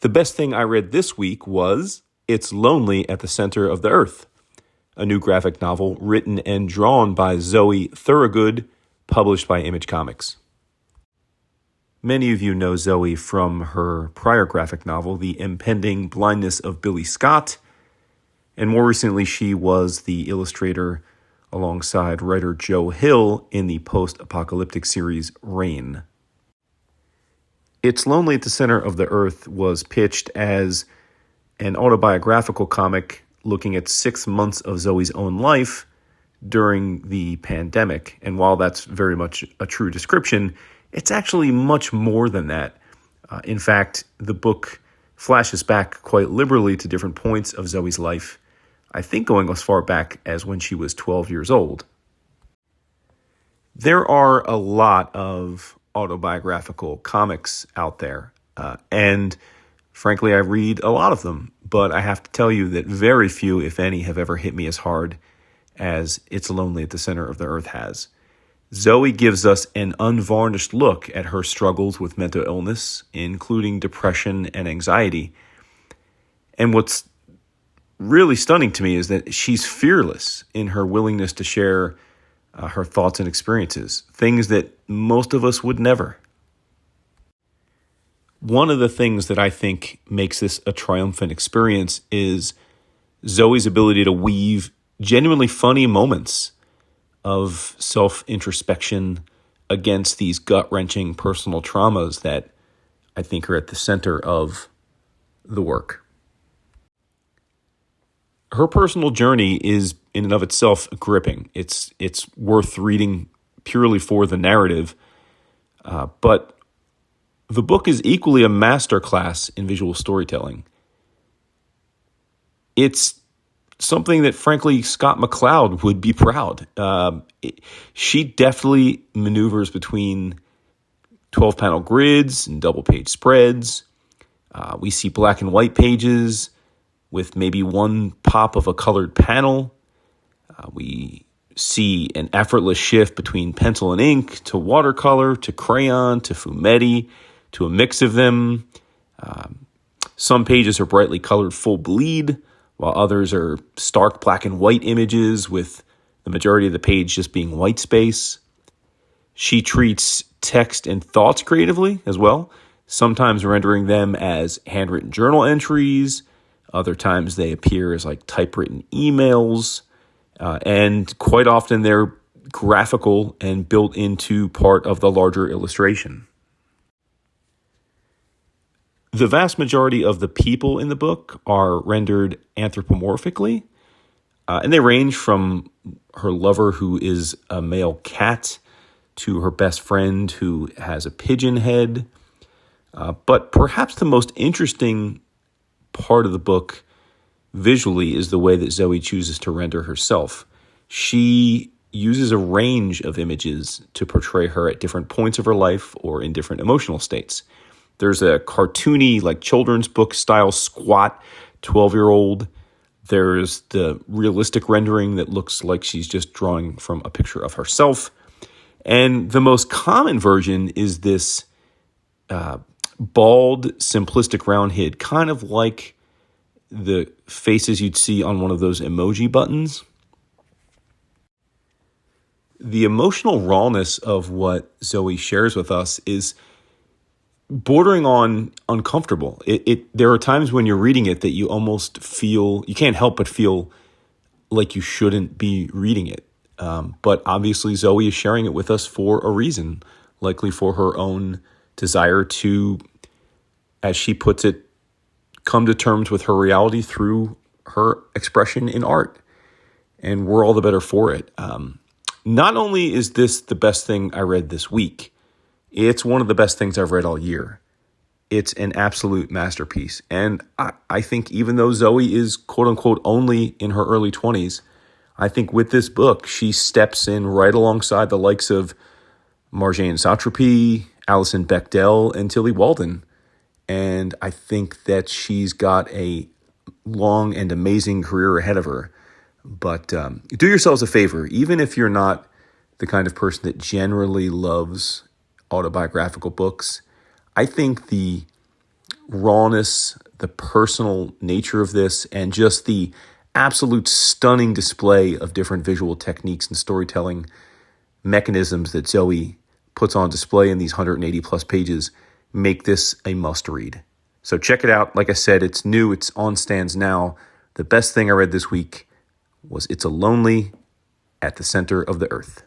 The best thing I read this week was It's Lonely at the Center of the Earth, a new graphic novel written and drawn by Zoe Thorogood, published by Image Comics. Many of you know Zoe from her prior graphic novel, The Impending Blindness of Billy Scott, and more recently she was the illustrator alongside writer Joe Hill in the post-apocalyptic series Rain. It's Lonely at the Center of the Earth was pitched as an autobiographical comic looking at 6 months of Zoe's own life during the pandemic. And while that's very much a true description, it's actually much more than that. In fact, the book flashes back quite liberally to different points of Zoe's life, I think going as far back as when she was 12 years old. There are a lot of autobiographical comics out there, and frankly, I read a lot of them, but I have to tell you that very few, if any, have ever hit me as hard as It's Lonely at the Center of the Earth has. Zoe gives us an unvarnished look at her struggles with mental illness, including depression and anxiety. And what's really stunning to me is that she's fearless in her willingness to share her thoughts and experiences, things that most of us would never. One of the things that I think makes this a triumphant experience is Zoe's ability to weave genuinely funny moments of self-introspection against these gut-wrenching personal traumas that I think are at the center of the work. Her personal journey is in and of itself gripping. It's worth reading purely for the narrative, but the book is equally a masterclass in visual storytelling. It's something that, frankly, Scott McCloud would be proud. She definitely maneuvers between 12-panel grids and double-page spreads. We see black and white pages with maybe one pop of a colored panel. We see an effortless shift between pencil and ink to watercolor to crayon to fumetti to a mix of them. Some pages are brightly colored full bleed, while others are stark black and white images with the majority of the page just being white space. She treats text and thoughts creatively as well, sometimes rendering them as handwritten journal entries. Other times they appear as like typewritten emails, and quite often they're graphical and built into part of the larger illustration. The vast majority of the people in the book are rendered anthropomorphically, and they range from her lover, who is a male cat, to her best friend, who has a pigeon head. But perhaps the most interesting part of the book visually is the way that Zoe chooses to render herself. She uses a range of images to portray her at different points of her life or in different emotional states. There's a cartoony, like children's book style squat 12-year-old. There's the realistic rendering that looks like she's just drawing from a picture of herself. And the most common version is this bald, simplistic round head, kind of like the faces you'd see on one of those emoji buttons. The emotional rawness of what Zoe shares with us is bordering on uncomfortable. There are times when you're reading it that you almost feel, you can't help but feel like you shouldn't be reading it. But obviously Zoe is sharing it with us for a reason, likely for her own desire to, as she puts it, come to terms with her reality through her expression in art. And we're all the better for it. Not only is this the best thing I read this week, it's one of the best things I've read all year. It's an absolute masterpiece. And I think even though Zoe is quote unquote only in her early 20s, I think with this book, she steps in right alongside the likes of Marjane Satrapi, Alison Bechdel, and Tilly Walden. And I think that she's got a long and amazing career ahead of her. But do yourselves a favor, even if you're not the kind of person that generally loves autobiographical books, I think the rawness, the personal nature of this, and just the absolute stunning display of different visual techniques and storytelling mechanisms that Zoe puts on display in these 180 plus pages make this a must read. So check it out. Like I said, it's new. It's on stands now. The best thing I read this week was It's a Lonely at the Center of the Earth.